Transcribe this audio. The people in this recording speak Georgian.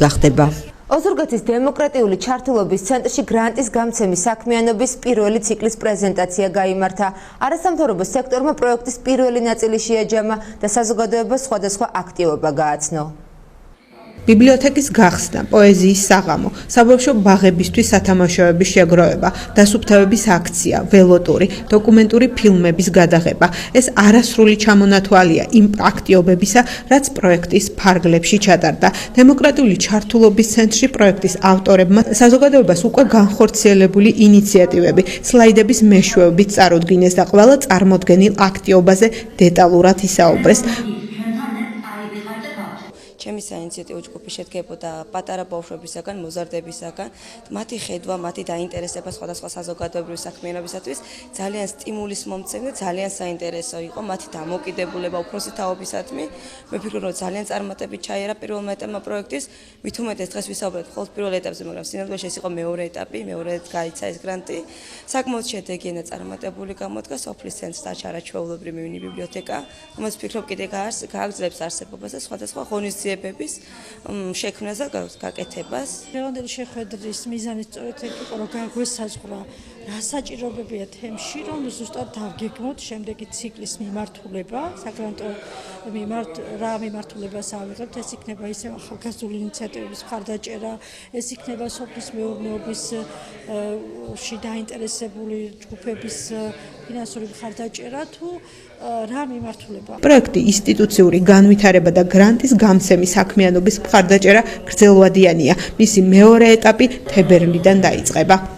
გახდება. ოზურგეთის დემოკრატიული ჩართულობის ცენტრში გრანტის გამცემის საქმიანობის პირველი ციკლის პრეზენტაცია გაიმართა. არასამთავრობო სექტორმა პროექტის პირველი ნაწილი შეაჯამა და საზოგადოებას სხვადასხვა აქტივობა გააცნო. ბიბლიოთეკის გახსნა, პოეზიის საღამო, საბავშვო ბაღებისთვის სათამაშოების შეგროვება, დასუფთავების აქცია, ველოტური, დოკუმენტური ფილმების გადაღება. ეს არასრული ჩამონათვალია იმ აქტივობებისა, რაც პროექტის ფარგლებში ჩატარდა. დემოკრატიული ჩართულობის ცენტრში პროექტის ავტორებმა საზოგადოებას უკვე განხორციელებული ინიციატივები, სლაიდების მეშვეობით წარუდგინეს და ყველა წარმოდგენილ აქტივობაზე დეტალურად ისაუბრეს. ჩემი საინიციატივო ჯგუფი შედგებოდა პატარა ბავშვებისაგან, მოზარდებისაგან, მათი ხედვა, მათი დაინტერესება სხვადასხვა საზოგადოებრივი საქმიანობისათვის ძალიან სტიმულის მომცემი და ძალიან საინტერესო იყო მათი დამოკიდებულება უფროსი თაობისადმი. მე ვფიქრობ, რომ ძალიან წარმატებით ჩაიარა პირველმა ეტაპმა პროექტის, მით უმეტეს დღეს ვისაუბრეთ მხოლოდ პირველ ეტაპზე, მაგრამ სინამდვილეში ეს იყო მეორე ეტაპი, მეორედ გაიცა ეს გრანტი. საკმაოდ შედეგიანი და წარმატებული გამოდგა სოფლის ცენტრს დაჩარა ჩვეულებრივი მინი ბიბლიოთეკა, რომელიც ვფიქრობ კიდე გააგრძელებს არსებობას და სხვადასხვა ღონისძიებების შექმნას და გაკეთებას. დღევანდელი შეხვედრის მიზანი სწორედ ეგ იყო, რომ გაგვესაზღვრა რა საჭიროებებია თემში, რომ ზუსტად დავგეგმოთ შემდეგი ციკლის მიმართულება, საგრანტო რა მიმართულებას ავიღებთ, ეს იქნება ისევ ახალგაზრდული ინიციატივების მხარდაჭერა, ეს იქნება სოფლის მეურნეობის დაინტერესებული ჯგუფების ფინანსური მხარდაჭერა თუ რა მიმართულება. პროექტი ინსტიტუციური განვითარება და გრანტის გამცემის საქმიანობის მხარდაჭერა გრძელვადიანია. მისი მეორე ეტაპი თებერვლიდან დაიწყება.